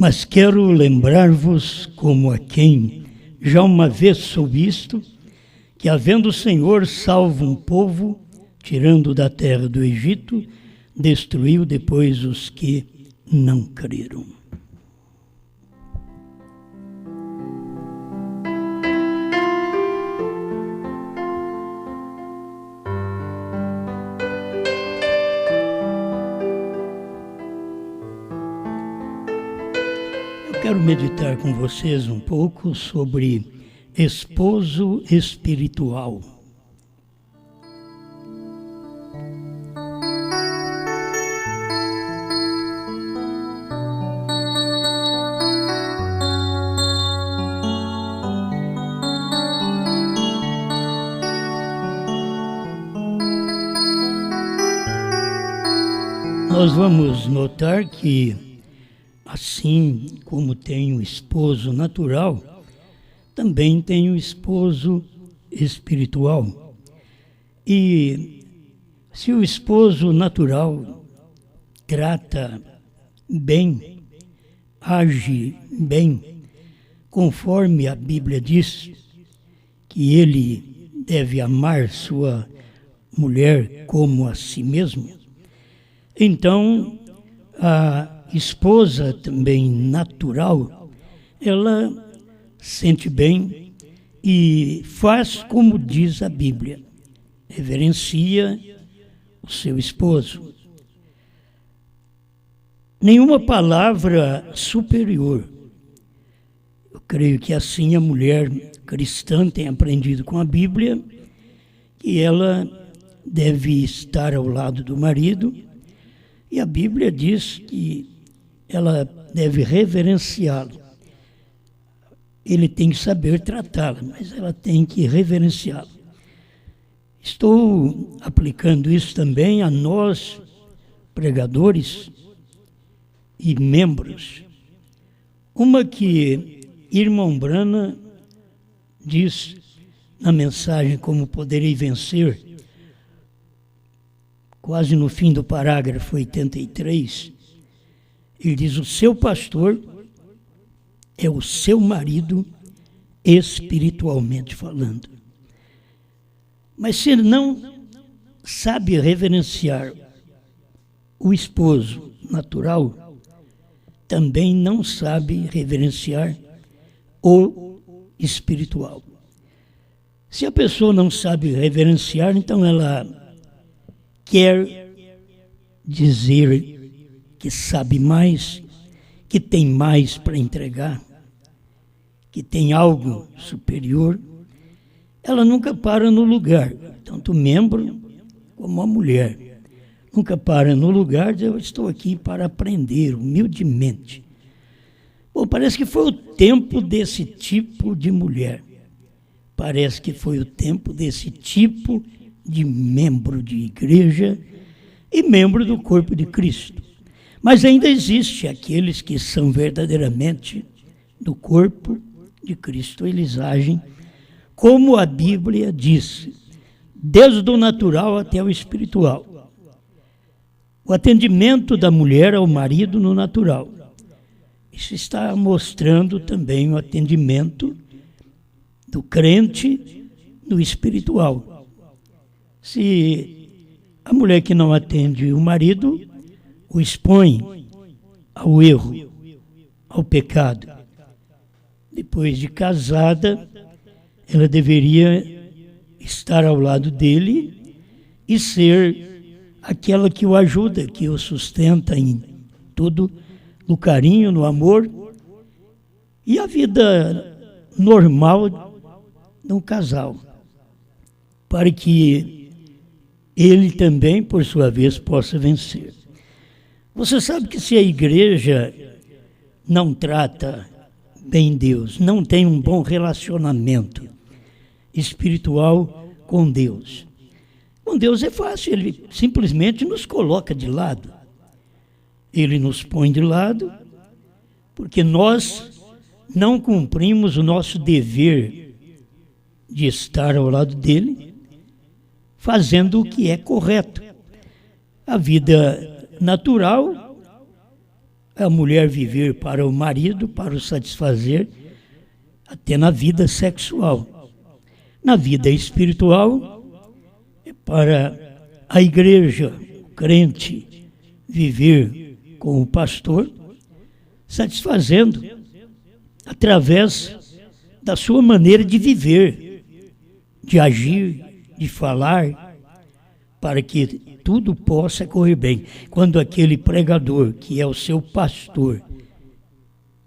Mas quero lembrar-vos, como a quem já uma vez sou isto, que havendo o Senhor salvo um povo, tirando da terra do Egito, destruiu depois os que não creram. Quero meditar com vocês um pouco sobre esposo espiritual. Nós vamos notar que assim como tem o esposo natural, também tem o esposo espiritual. E se o esposo natural trata bem, age bem, conforme a Bíblia diz, que ele deve amar sua mulher como a si mesmo, então a esposa também natural, ela sente bem e faz como diz a Bíblia, reverencia o seu esposo. Nenhuma palavra superior. Eu creio que assim a mulher cristã tem aprendido com a Bíblia que ela deve estar ao lado do marido, e a Bíblia diz que ela deve reverenciá-lo. Ele tem que saber tratá-la, mas ela tem que reverenciá-lo. Estou aplicando isso também a nós, pregadores e membros. Uma que irmão Branham diz na mensagem Como Poderei Vencer, quase no fim do parágrafo 83, ele diz: o seu pastor é o seu marido espiritualmente falando. Mas se ele não sabe reverenciar o esposo natural, também não sabe reverenciar o espiritual. Se a pessoa não sabe reverenciar, então ela quer dizer que sabe mais, que tem mais para entregar, que tem algo superior. Ela nunca para no lugar, tanto o membro como a mulher. Nunca para no lugar de eu estou aqui para aprender humildemente. Bom, parece que foi o tempo desse tipo de mulher. Parece que foi o tempo desse tipo de membro de igreja e membro do corpo de Cristo. Mas ainda existe aqueles que são verdadeiramente do corpo de Cristo. Eles agem como a Bíblia diz, desde o natural até o espiritual. O atendimento da mulher ao marido no natural. Isso está mostrando também o atendimento do crente no espiritual. Se a mulher que não atende o marido o expõe ao erro, ao pecado, depois de casada, ela deveria estar ao lado dele e ser aquela que o ajuda, que o sustenta em tudo, no carinho, no amor e a vida normal do casal, para que ele também, por sua vez, possa vencer. Você sabe que se a igreja não trata bem Deus, não tem um bom relacionamento espiritual com Deus é fácil, ele simplesmente nos coloca de lado. Ele nos põe de lado porque nós não cumprimos o nosso dever de estar ao lado dele, fazendo o que é correto. A vida natural, a mulher viver para o marido, para o satisfazer, até na vida sexual. Na vida espiritual, é para a igreja, o crente, viver com o pastor, satisfazendo através da sua maneira de viver, de agir, de falar, para que tudo possa correr bem. Quando aquele pregador, que é o seu pastor,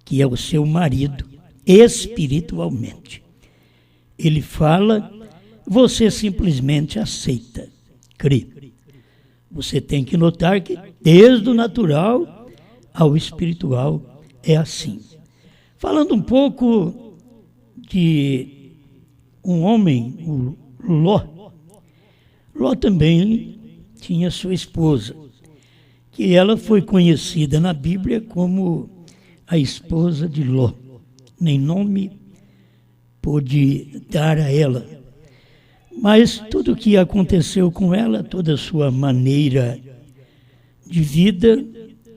que é o seu marido, espiritualmente, ele fala, você simplesmente aceita, crê. Você tem que notar que desde o natural ao espiritual é assim. Falando um pouco de um homem, o Ló. Ló também tinha sua esposa, que ela foi conhecida na Bíblia como a esposa de Ló. Nem nome pôde dar a ela. Mas tudo o que aconteceu com ela, toda a sua maneira de vida,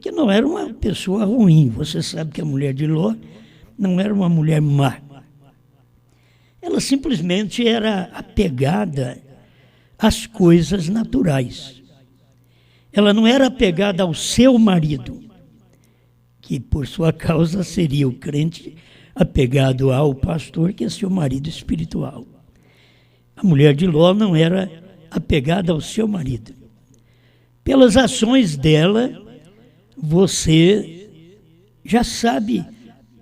que não era uma pessoa ruim. Você sabe que a mulher de Ló não era uma mulher má. Ela simplesmente era apegada às coisas naturais. Ela não era apegada ao seu marido, que por sua causa seria o crente apegado ao pastor, que é seu marido espiritual. A mulher de Ló não era apegada ao seu marido. Pelas ações dela, você já sabe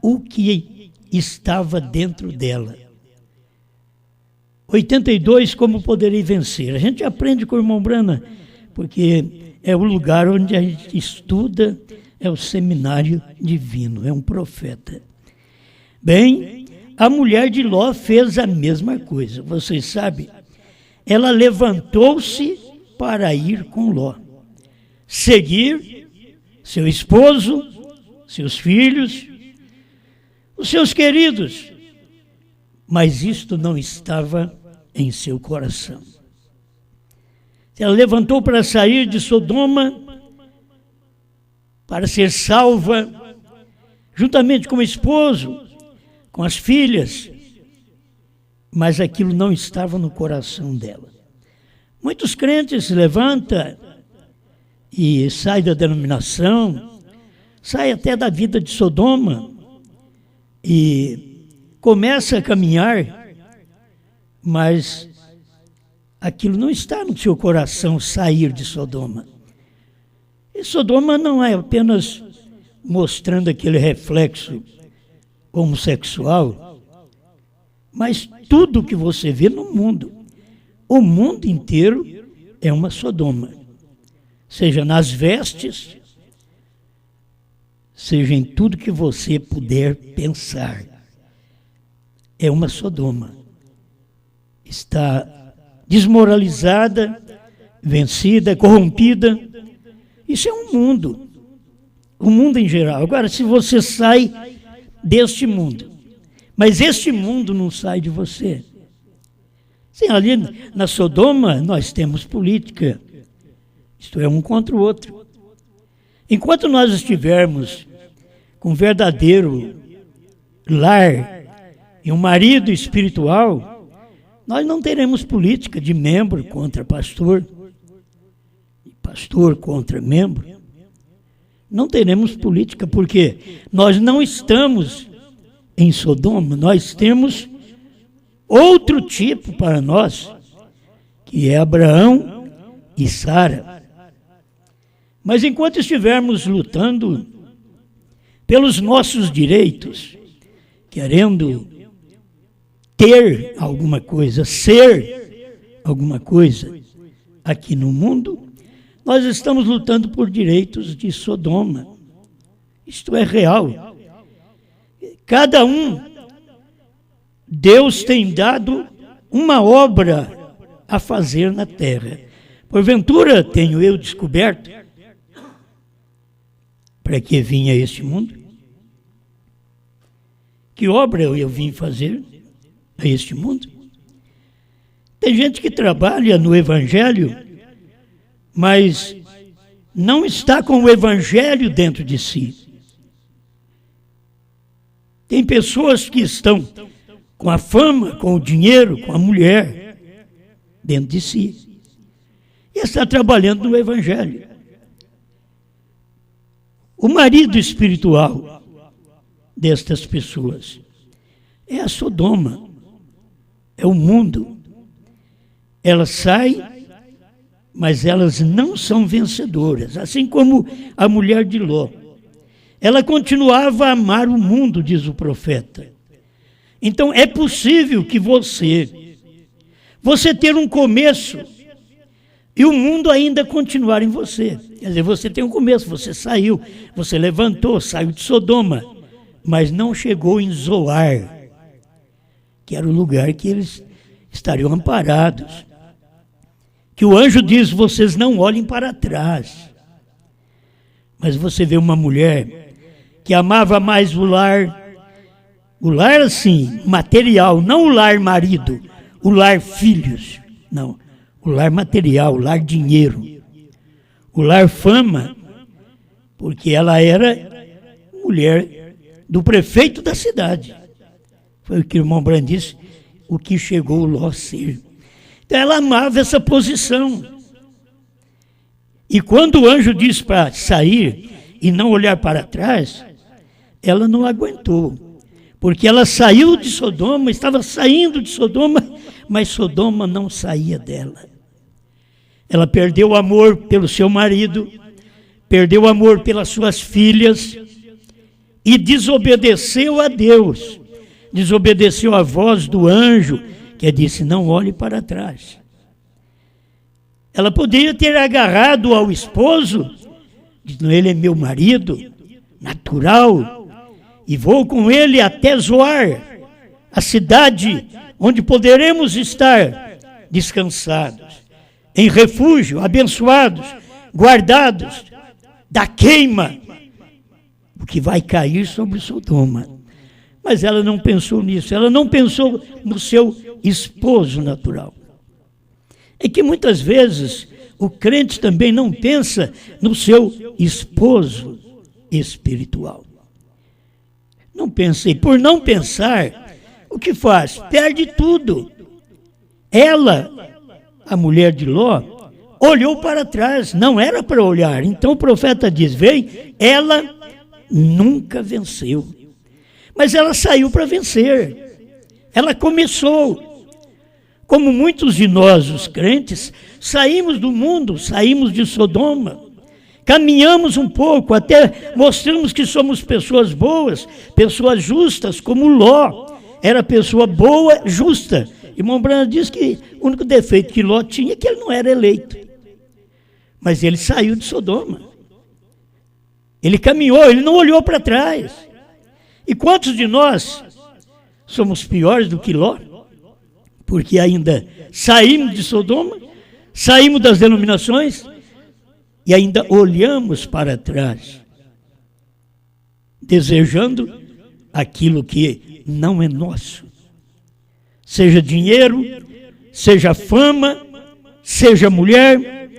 o que estava dentro dela. 82, como poderei vencer? A gente aprende com o irmão Brana, porque é o lugar onde a gente estuda, é o seminário divino, é um profeta. Bem, a mulher de Ló fez a mesma coisa, vocês sabem. Ela levantou-se para ir com Ló, seguir seu esposo, seus filhos, os seus queridos, mas isto não estava em seu coração. Ela levantou para sair de Sodoma, para ser salva, juntamente com o esposo, com as filhas, mas aquilo não estava no coração dela. Muitos crentes se levantam e saem da denominação, saem até da vida de Sodoma e começam a caminhar, mas aquilo não está no seu coração, sair de Sodoma. E Sodoma não é apenas mostrando aquele reflexo homossexual, mas tudo que você vê no mundo, o mundo inteiro é uma Sodoma. Seja nas vestes, seja em tudo que você puder pensar. É uma Sodoma. Está desmoralizada, vencida, corrompida. Isso é um mundo. O mundo em geral. Agora, se você sai deste mundo, mas este mundo não sai de você. Sim, ali na Sodoma nós temos política. Isto é, um contra o outro. Enquanto nós estivermos com um verdadeiro lar e um marido espiritual, nós não teremos política de membro contra pastor, pastor contra membro. Não teremos política porque nós não estamos em Sodoma, nós temos outro tipo para nós, que é Abraão e Sara. Mas enquanto estivermos lutando pelos nossos direitos, querendo ter alguma coisa, ser alguma coisa aqui no mundo, nós estamos lutando por direitos de Sodoma. Isto é real. Cada um, Deus tem dado uma obra a fazer na terra. Porventura, tenho eu descoberto para que vinha este mundo? Que obra eu vim fazer a este mundo? Tem gente que trabalha no Evangelho, mas não está com o Evangelho dentro de si. Tem pessoas que estão com a fama, com o dinheiro, com a mulher dentro de si. E está trabalhando no Evangelho. O marido espiritual destas pessoas é a Sodoma, é o mundo. Elas saem, mas elas não são vencedoras, assim como a mulher de Ló. Ela continuava a amar o mundo, diz o profeta. Então é possível que você ter um começo e o mundo ainda continuar em você. Quer dizer, você tem um começo, você saiu, você levantou, saiu de Sodoma, mas não chegou em Zoar, que era o lugar que eles estariam amparados. Que o anjo diz, vocês não olhem para trás. Mas você vê uma mulher que amava mais o lar assim, material, não o lar marido, o lar filhos, não, o lar material, o lar dinheiro, o lar fama, porque ela era mulher do prefeito da cidade. Foi o que o irmão Brand disse, o que chegou Ló a ser. Então ela amava essa posição. E quando o anjo disse para sair e não olhar para trás, ela não aguentou. Porque ela saiu de Sodoma, estava saindo de Sodoma, mas Sodoma não saía dela. Ela perdeu o amor pelo seu marido, perdeu o amor pelas suas filhas e desobedeceu a Deus. Desobedeceu a voz do anjo, que disse, não olhe para trás. Ela poderia ter agarrado ao esposo, dizendo, ele é meu marido, natural, e vou com ele até Zoar, a cidade onde poderemos estar descansados, em refúgio, abençoados, guardados da queima, o que vai cair sobre Sodoma. Mas ela não pensou nisso, ela não pensou no seu esposo natural. É que muitas vezes o crente também não pensa no seu esposo espiritual. Não pensa, e por não pensar, o que faz? Perde tudo. Ela, a mulher de Ló, olhou para trás, não era para olhar. Então o profeta diz, vem, ela nunca venceu. Mas ela saiu para vencer. Ela começou. Como muitos de nós, os crentes, saímos do mundo, saímos de Sodoma, caminhamos um pouco, até mostramos que somos pessoas boas, pessoas justas, como Ló era pessoa boa, justa. Irmão Branham diz que o único defeito que Ló tinha é que ele não era eleito. Mas ele saiu de Sodoma. Ele caminhou, ele não olhou para trás. E quantos de nós somos piores do que Ló? Porque ainda saímos de Sodoma, saímos das denominações e ainda olhamos para trás, desejando aquilo que não é nosso. Seja dinheiro, seja fama, seja mulher,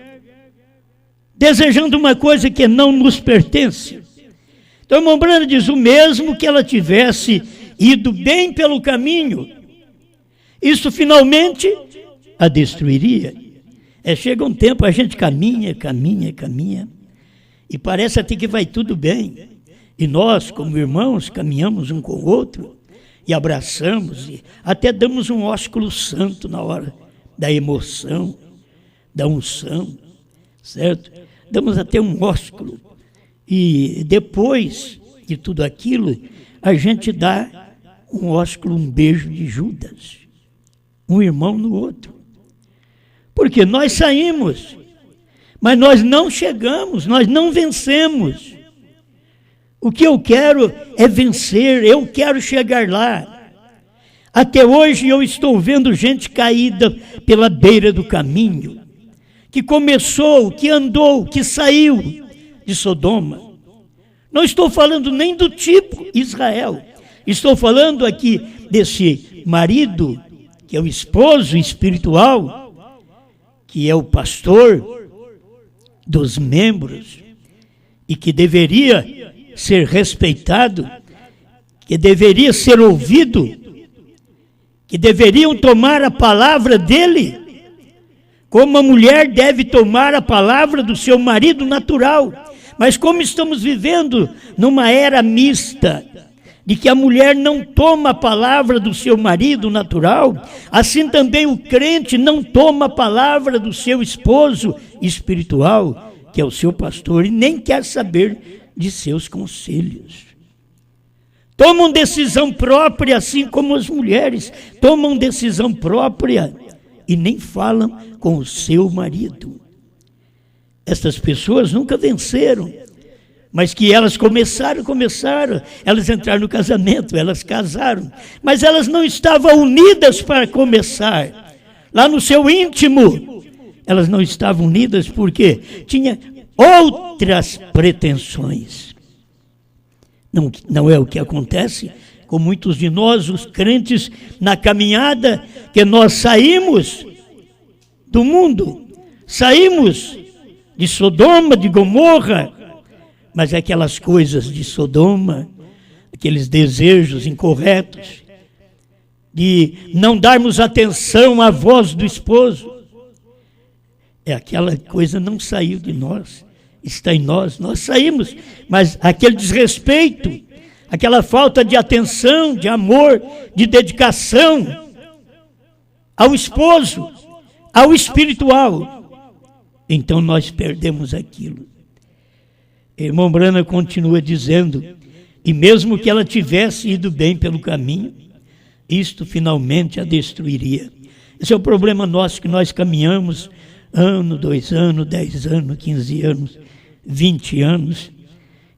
desejando uma coisa que não nos pertence. Então, irmão Branham diz, o mesmo que ela tivesse ido bem pelo caminho, isso finalmente a destruiria. Chega um tempo, a gente caminha, e parece até que vai tudo bem. E nós, como irmãos, caminhamos um com o outro, e abraçamos, e até damos um ósculo santo na hora da emoção, da unção, certo? Damos até um ósculo. E depois de tudo aquilo, a gente dá um ósculo, um beijo de Judas, um irmão no outro. Porque nós saímos, mas nós não chegamos, nós não vencemos. O que eu quero é vencer, eu quero chegar lá. Até hoje eu estou vendo gente caída pela beira do caminho, que começou, que andou, que saiu de Sodoma. Não estou falando nem do tipo Israel, estou falando aqui desse marido, que é o esposo espiritual, que é o pastor dos membros e que deveria ser respeitado, que deveria ser ouvido, que deveriam tomar a palavra dele, como a mulher deve tomar a palavra do seu marido natural. Mas como estamos vivendo numa era mista, de que a mulher não toma a palavra do seu marido natural, assim também o crente não toma a palavra do seu esposo espiritual, que é o seu pastor, e nem quer saber de seus conselhos. Tomam decisão própria, assim como as mulheres tomam decisão própria e nem falam com o seu marido. Estas pessoas nunca venceram, mas que elas começaram, elas entraram no casamento, elas casaram, mas elas não estavam unidas para começar. Lá no seu íntimo, elas não estavam unidas porque tinha outras pretensões. Não é o que acontece com muitos de nós, os crentes, na caminhada, que nós saímos do mundo, saímos de Sodoma, de Gomorra, mas aquelas coisas de Sodoma, aqueles desejos incorretos, de não darmos atenção à voz do esposo, aquela coisa não saiu de nós, está em nós saímos, mas aquele desrespeito, aquela falta de atenção, de amor, de dedicação ao esposo, ao espiritual, então nós perdemos aquilo. Irmão Branham continua dizendo, e mesmo que ela tivesse ido bem pelo caminho, isto finalmente a destruiria. Esse é o problema nosso, que nós caminhamos ano, 2 anos, 10 anos, 15 anos, 20 anos,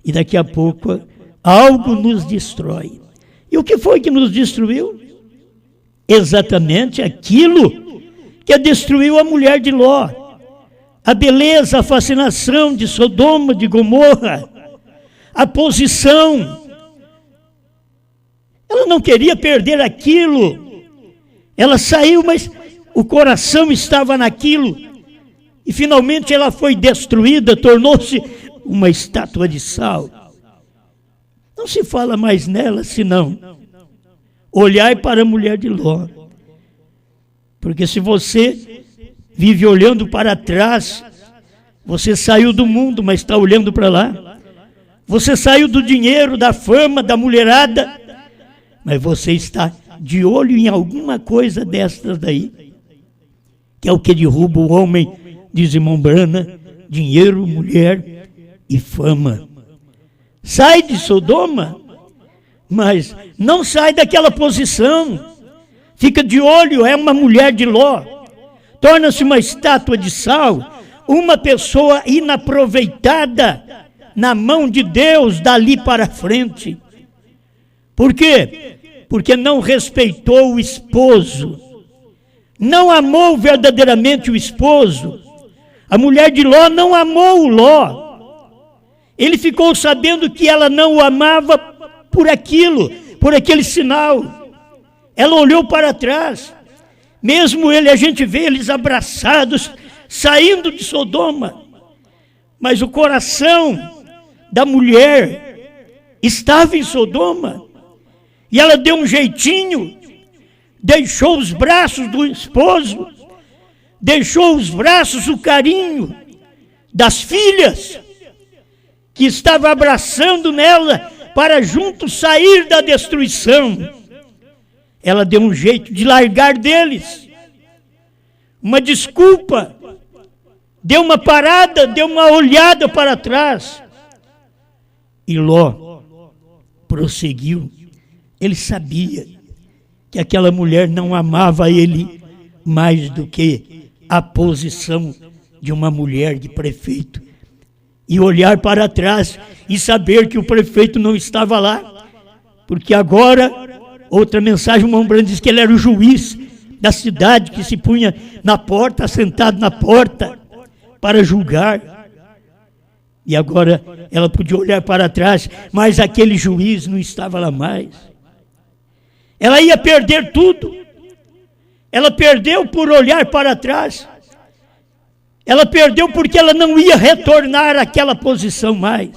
e daqui a pouco algo nos destrói. E o que foi que nos destruiu? Exatamente aquilo que destruiu a mulher de Ló. A beleza, a fascinação de Sodoma, de Gomorra, a posição. Ela não queria perder aquilo. Ela saiu, mas o coração estava naquilo. E finalmente ela foi destruída, tornou-se uma estátua de sal. Não se fala mais nela, senão olhai para a mulher de Ló. Porque se você vive olhando para trás, você saiu do mundo, mas está olhando para lá. Você saiu do dinheiro, da fama, da mulherada, mas você está de olho em alguma coisa destas daí, que é o que derruba o homem, diz irmão Branham: dinheiro, mulher e fama. Sai de Sodoma, mas não sai daquela posição. Fica de olho, é uma mulher de Ló. Torna-se uma estátua de sal, uma pessoa inaproveitada na mão de Deus dali para frente. Por quê? Porque não respeitou o esposo, não amou verdadeiramente o esposo. A mulher de Ló não amou o Ló. Ele ficou sabendo que ela não o amava por aquilo, por aquele sinal. Ela olhou para trás. Mesmo ele, a gente vê eles abraçados, saindo de Sodoma. Mas o coração da mulher estava em Sodoma. E ela deu um jeitinho, deixou os braços do esposo, deixou os braços, o carinho das filhas, que estava abraçando nela para juntos sair da destruição. Ela deu um jeito de largar deles, uma desculpa, deu uma parada, deu uma olhada para trás. E Ló prosseguiu. Ele sabia que aquela mulher não amava ele mais do que a posição de uma mulher de prefeito. E olhar para trás e saber que o prefeito não estava lá, porque agora, outra mensagem, o irmão Branham diz que ele era o juiz da cidade, que se punha na porta, sentado na porta, para julgar. E agora ela podia olhar para trás, mas aquele juiz não estava lá mais. Ela ia perder tudo. Ela perdeu por olhar para trás. Ela perdeu porque ela não ia retornar àquela posição mais.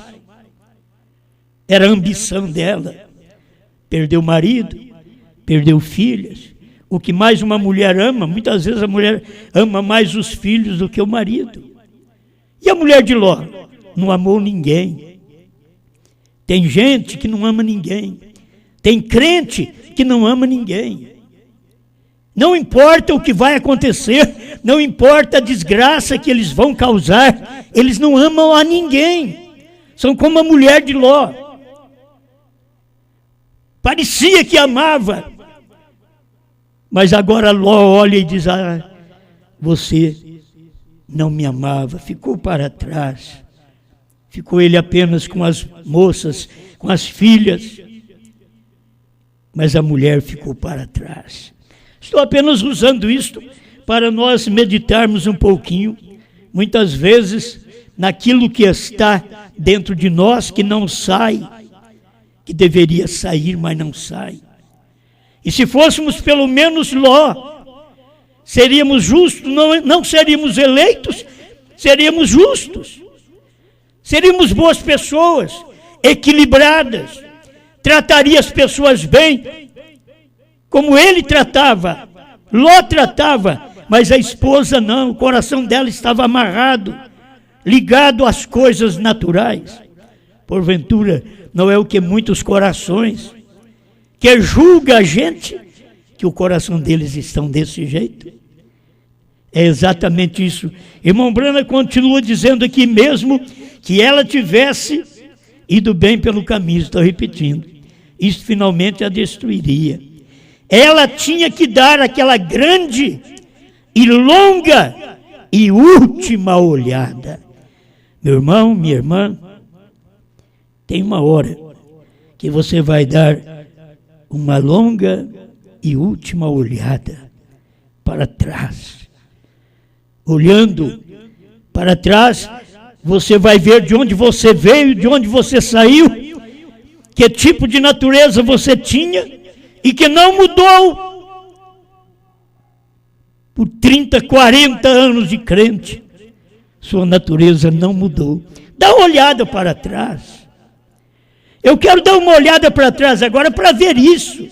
Era a ambição dela. perdeu marido, perdeu filhas. O que mais uma mulher ama, muitas vezes a mulher ama mais os filhos do que o marido. E a mulher de Ló? Não amou ninguém. Tem gente que não ama ninguém. Tem crente que não ama ninguém. Não importa o que vai acontecer, não importa a desgraça que eles vão causar, eles não amam a ninguém. São como a mulher de Ló. Parecia que amava, mas agora Ló olha e diz: ah, você não me amava, ficou para trás. Ficou ele apenas com as moças, com as filhas, mas a mulher ficou para trás. Estou apenas usando isto para nós meditarmos um pouquinho, muitas vezes, naquilo que está dentro de nós, que não sai, que deveria sair, mas não sai. E se fôssemos pelo menos Ló, seríamos justos, não seríamos eleitos, seríamos justos. Seríamos boas pessoas, equilibradas, trataria as pessoas bem, como ele tratava, Ló tratava, mas a esposa não, o coração dela estava amarrado, ligado às coisas naturais. Porventura, não é o que muitos corações, que julga a gente, que o coração deles estão desse jeito? É exatamente isso. Irmão Branham continua dizendo aqui mesmo que ela tivesse ido bem pelo caminho, estou repetindo, isso finalmente a destruiria. Ela tinha que dar aquela grande e longa e última olhada. Meu irmão, minha irmã, tem uma hora que você vai dar uma longa e última olhada para trás. Olhando para trás, você vai ver de onde você veio, de onde você saiu, que tipo de natureza você tinha e que não mudou por 30, 40 anos de crente. Sua natureza não mudou. Dá uma olhada para trás. Eu quero dar uma olhada para trás agora para ver isso.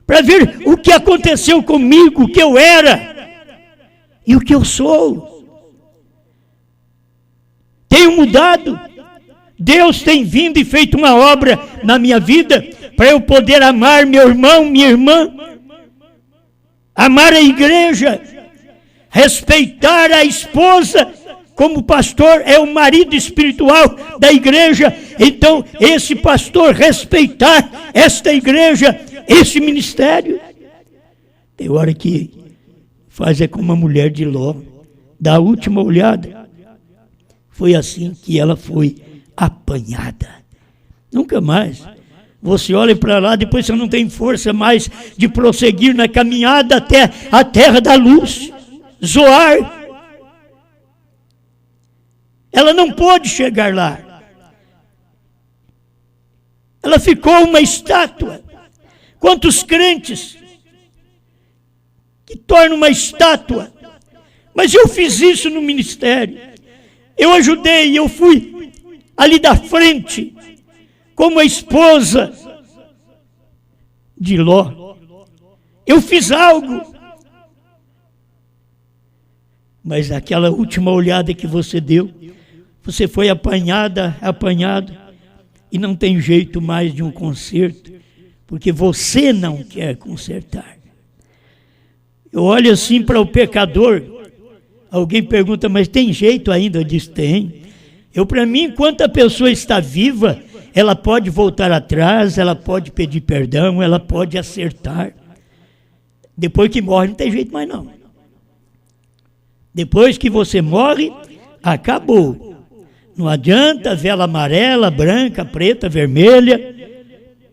Para ver o que aconteceu comigo, o que eu era e o que eu sou. Tenho mudado. Deus tem vindo e feito uma obra na minha vida para eu poder amar meu irmão, minha irmã, amar a igreja, respeitar a esposa, como pastor é o marido espiritual da igreja. Então, esse pastor respeitar esta igreja, esse ministério. Tem hora que faz como a mulher de Ló, dá a última olhada. Foi assim que ela foi apanhada. Nunca mais. Você olha para lá, depois você não tem força mais de prosseguir na caminhada até a terra da luz, Zoar. Ela não pôde chegar lá. Ela ficou uma estátua. Quantos crentes que tornam uma estátua? Mas eu fiz isso no ministério. Eu ajudei, eu fui ali da frente, como a esposa de Ló. Eu fiz algo. Mas aquela última olhada que você deu, você foi apanhado, e não tem jeito mais de um conserto, porque você não quer consertar. Eu olho assim para o pecador, alguém pergunta, mas tem jeito ainda? Eu disse, tem. Para mim, enquanto a pessoa está viva, ela pode voltar atrás, ela pode pedir perdão, ela pode acertar. Depois que morre, não tem jeito mais não. Depois que você morre, acabou. Não adianta vela amarela, branca, preta, vermelha.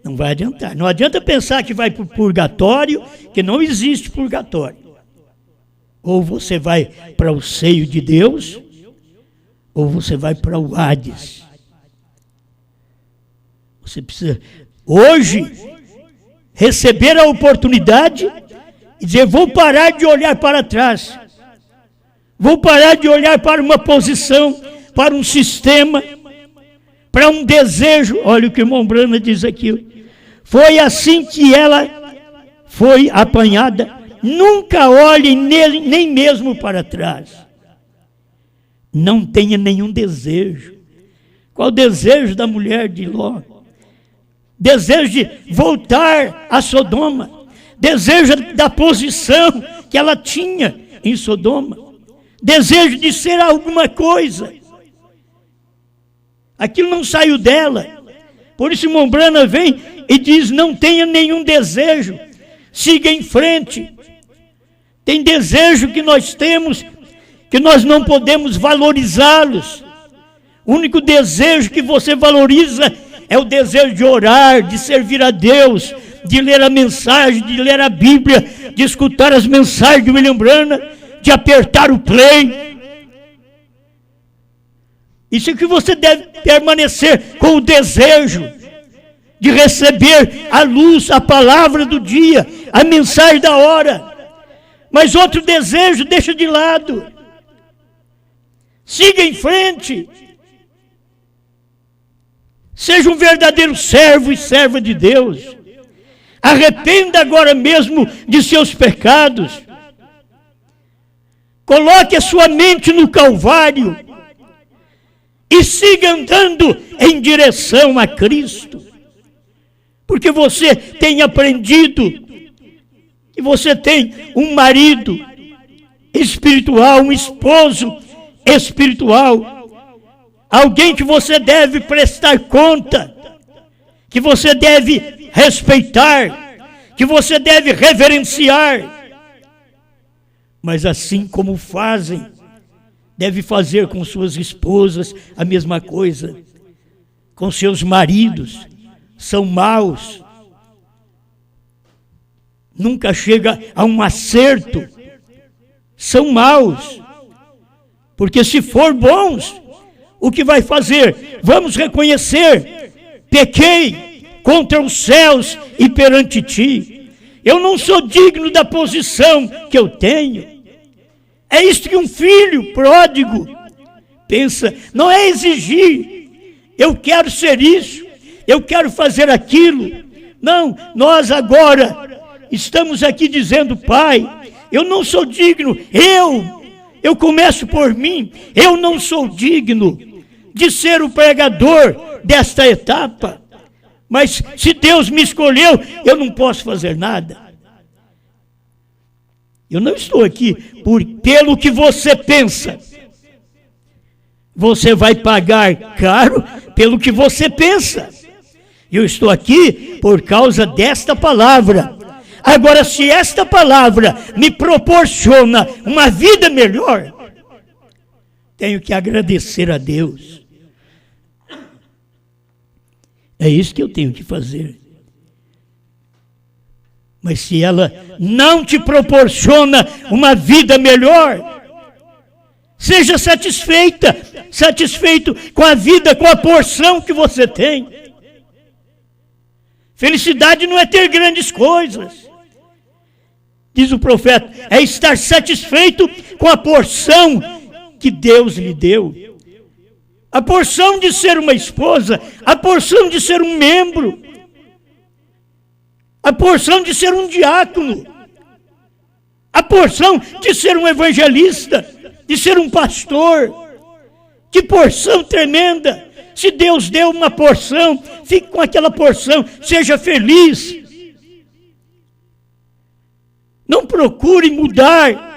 Não vai adiantar. Não adianta pensar que vai para o purgatório, que não existe purgatório. Ou você vai para o seio de Deus, ou você vai para o Hades. Você precisa, hoje, receber a oportunidade e dizer, vou parar de olhar para trás. Vou parar de olhar para uma posição, para um sistema, para um desejo. Olha o que o irmão Branham diz aqui. foi assim que ela foi apanhada. Nunca olhe nele, nem mesmo para trás. Não tenha nenhum desejo. Qual o desejo da mulher de Ló? Desejo de voltar a Sodoma. Desejo da posição que ela tinha em Sodoma. Desejo de ser alguma coisa. Aquilo não saiu dela. Por isso Mombrana vem e diz, não tenha nenhum desejo. Siga em frente. Tem desejo que nós temos, que nós não podemos valorizá-los. O único desejo que você valoriza é o desejo de orar, de servir a Deus, de ler a mensagem, de ler a Bíblia, de escutar as mensagens de William Branham, de apertar o play. Isso é que você deve permanecer com o desejo de receber a luz, a palavra do dia, a mensagem da hora. Mas outro desejo deixa de lado. Siga em frente. Seja um verdadeiro servo e serva de Deus. Arrependa agora mesmo de seus pecados. Coloque a sua mente no Calvário e siga andando em direção a Cristo. Porque você tem aprendido que você tem um marido espiritual, um esposo espiritual, alguém que você deve prestar conta, que você deve respeitar, que você deve reverenciar. Mas assim como fazem, deve fazer com suas esposas a mesma coisa, com seus maridos. São maus. Nunca chega a um acerto. São maus. Porque se for bons, o que vai fazer? Vamos reconhecer, pequei contra os céus e perante ti. Eu não sou digno da posição que eu tenho. É isto que um filho pródigo pensa. Não é exigir, eu quero ser isso, eu quero fazer aquilo. Não, nós agora estamos aqui dizendo, Pai, eu não sou digno, eu começo por mim, eu não sou digno de ser o pregador desta etapa, mas se Deus me escolheu, eu não posso fazer nada. Eu não estou aqui pelo que você pensa. Você vai pagar caro pelo que você pensa. Eu estou aqui por causa desta palavra. Agora, se esta palavra me proporciona uma vida melhor, tenho que agradecer a Deus. É isso que eu tenho que fazer. Mas se ela não te proporciona uma vida melhor, seja satisfeito com a vida, com a porção que você tem. Felicidade não é ter grandes coisas. Diz o profeta, é estar satisfeito com a porção que Deus lhe deu. A porção de ser uma esposa, a porção de ser um membro, a porção de ser um diácono, a porção de ser um evangelista, de ser um pastor. Que porção tremenda! Se Deus deu uma porção, fique com aquela porção, seja feliz. Não procure mudar,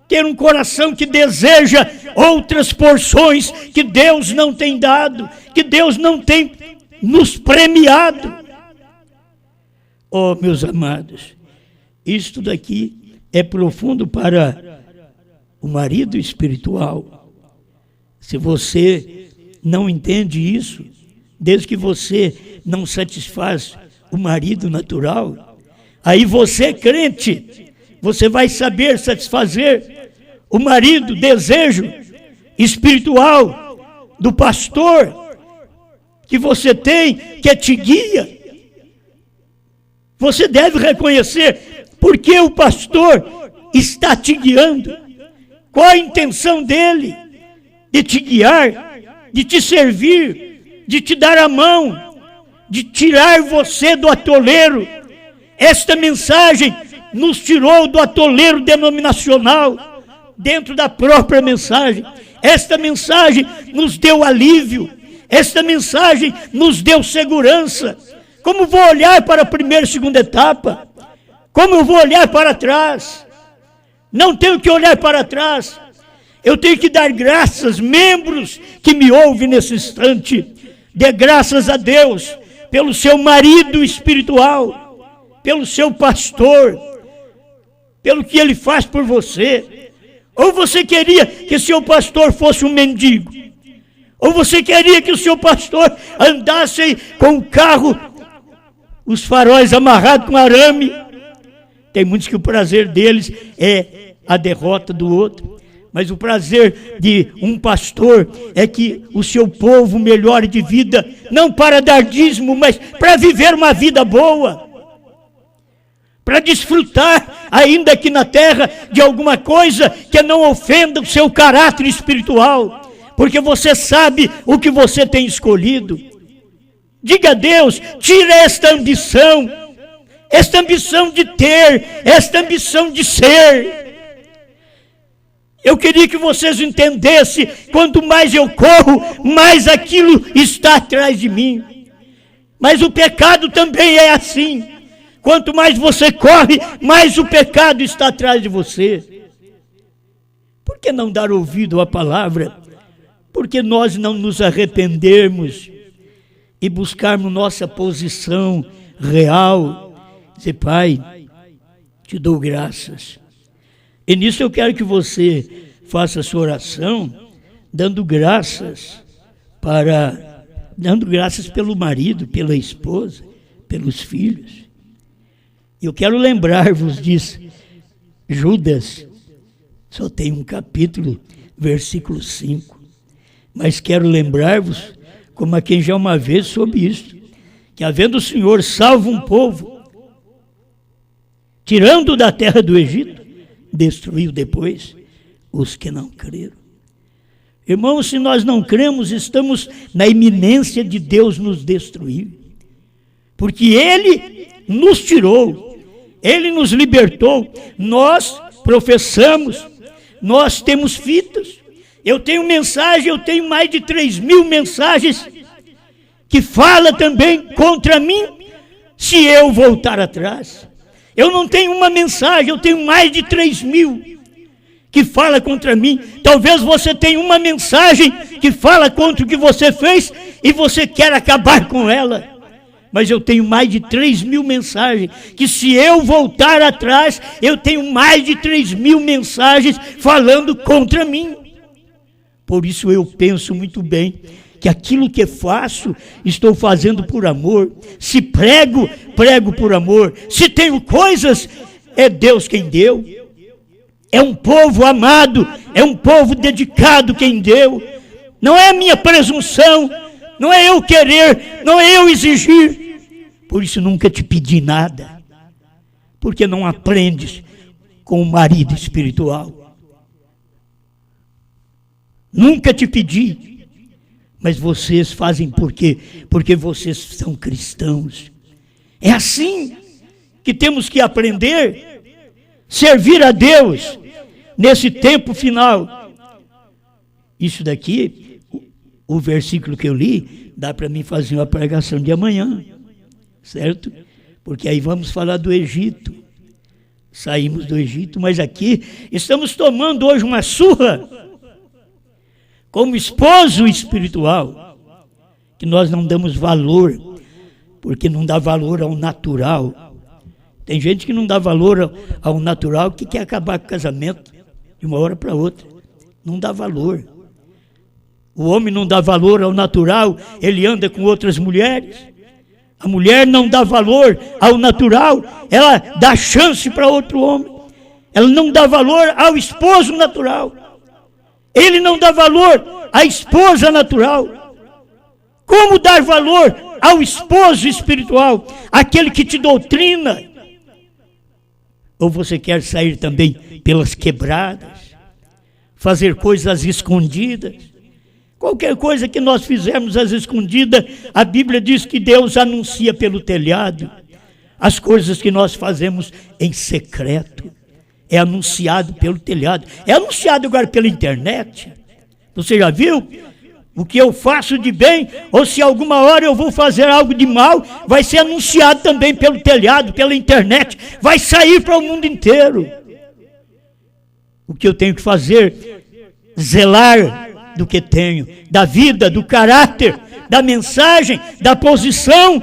ter um coração que deseja outras porções que Deus não tem dado, que Deus não tem nos premiado. Oh, meus amados, isto daqui é profundo para o marido espiritual. Se você não entende isso, desde que você não satisfaz o marido natural, aí você, crente, você vai saber satisfazer o marido, desejo espiritual do pastor que você tem, que te guia. Você deve reconhecer por que o pastor está te guiando, qual a intenção dele de te guiar, de te servir, de te dar a mão. de tirar você do atoleiro. Esta mensagem nos tirou do atoleiro denominacional, dentro da própria mensagem. Esta mensagem nos deu alívio. Esta mensagem nos deu segurança. Como vou olhar para a primeira e segunda etapa? Como eu vou olhar para trás? Não tenho que olhar para trás. Eu tenho que dar graças, membros que me ouvem nesse instante. Dê graças a Deus pelo seu marido espiritual, pelo seu pastor, pelo que ele faz por você. Ou você queria que seu pastor fosse um mendigo? Ou você queria que o seu pastor andasse com o carro, os faróis amarrados com arame? Tem muitos que o prazer deles é a derrota do outro. Mas o prazer de um pastor é que o seu povo melhore de vida, não para dar dízimo, mas para viver uma vida boa. Para desfrutar, ainda aqui na terra, de alguma coisa que não ofenda o seu caráter espiritual. Porque você sabe o que você tem escolhido. Diga a Deus, tira esta ambição de ter, esta ambição de ser. Eu queria que vocês entendessem, quanto mais eu corro, mais aquilo está atrás de mim. Mas o pecado também é assim. Quanto mais você corre, mais o pecado está atrás de você. Por que não dar ouvido à palavra? Porque nós não nos arrependermos e buscarmos nossa posição real. Dizer, Pai, te dou graças. E nisso eu quero que você faça a sua oração, dando graças pelo marido, pela esposa, pelos filhos. Eu quero lembrar-vos disso. Judas só tem um capítulo, versículo 5. Mas quero lembrar-vos, como a quem já uma vez soube isso, que havendo o Senhor salvo um povo, tirando da terra do Egito, destruiu depois os que não creram. Irmãos, se nós não cremos, estamos na iminência de Deus nos destruir. Porque Ele nos tirou, Ele nos libertou, nós professamos, nós temos fitas. Eu tenho mensagem, eu tenho mais de 3.000 mensagens que falam também contra mim, se eu voltar atrás. Eu não tenho uma mensagem, eu tenho mais de 3.000 que fala contra mim. Talvez você tenha uma mensagem que fala contra o que você fez e você quer acabar com ela. Mas eu tenho mais de 3.000 mensagens, que se eu voltar atrás, eu tenho mais de 3.000 mensagens falando contra mim. Por isso eu penso muito bem que aquilo que faço, estou fazendo por amor. Se prego, prego por amor. Se tenho coisas, é Deus quem deu. É um povo amado, é um povo dedicado quem deu. Não é a minha presunção, não é eu querer, não é eu exigir. Por isso nunca te pedi nada, porque não aprendes com o marido espiritual. Nunca te pedi. Mas vocês fazem por quê? Porque vocês são cristãos. É assim que temos que aprender, servir a Deus nesse tempo final. Isso daqui, o versículo que eu li, dá para mim fazer uma pregação de amanhã, certo? Porque aí vamos falar do Egito. Saímos do Egito, mas aqui estamos tomando hoje uma surra como esposo espiritual, que nós não damos valor, porque não dá valor ao natural. Tem gente que não dá valor ao natural, que quer acabar com o casamento de uma hora para outra. Não dá valor. O homem não dá valor ao natural, ele anda com outras mulheres. A mulher não dá valor ao natural, ela dá chance para outro homem. Ela não dá valor ao esposo natural. Ele não dá valor à esposa natural. Como dar valor ao esposo espiritual? Aquele que te doutrina. Ou você quer sair também pelas quebradas? Fazer coisas escondidas? Qualquer coisa que nós fizermos às escondidas, a Bíblia diz que Deus anuncia pelo telhado. As coisas que nós fazemos em secreto é anunciado pelo telhado. É anunciado agora pela internet. Você já viu? O que eu faço de bem, ou se alguma hora eu vou fazer algo de mal, vai ser anunciado também pelo telhado, pela internet, vai sair para o mundo inteiro. O que eu tenho que fazer? Zelar do que tenho, da vida, do caráter, da mensagem, da posição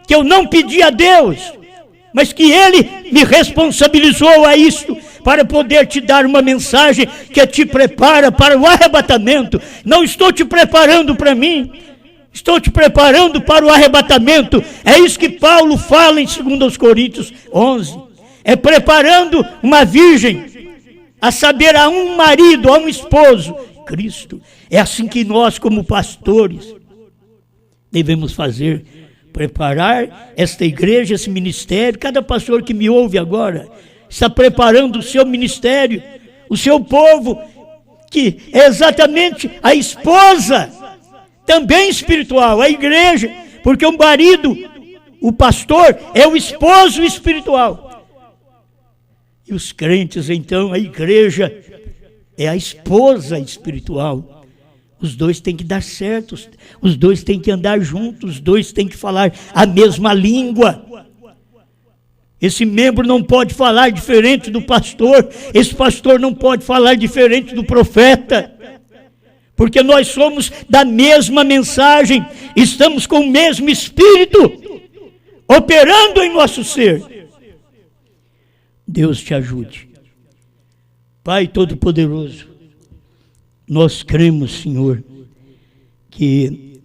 que eu não pedi a Deus, mas que Ele me responsabilizou a isso, para poder te dar uma mensagem que te prepara para o arrebatamento. Não estou te preparando para mim, estou te preparando para o arrebatamento. É isso que Paulo fala em 2 Coríntios 11. É preparando uma virgem, a saber, a um marido, a um esposo, Cristo. É assim que nós, como pastores, devemos fazer. Preparar esta igreja, esse ministério. Cada pastor que me ouve agora está preparando o seu ministério, o seu povo, que é exatamente a esposa, também espiritual, a igreja, porque o marido, o pastor, é o esposo espiritual. E os crentes, então, a igreja é a esposa espiritual. Os dois têm que dar certo, os dois têm que andar juntos, os dois têm que falar a mesma língua. Esse membro não pode falar diferente do pastor, esse pastor não pode falar diferente do profeta, porque nós somos da mesma mensagem, estamos com o mesmo Espírito operando em nosso ser. Deus te ajude. Pai Todo-Poderoso, nós cremos, Senhor, que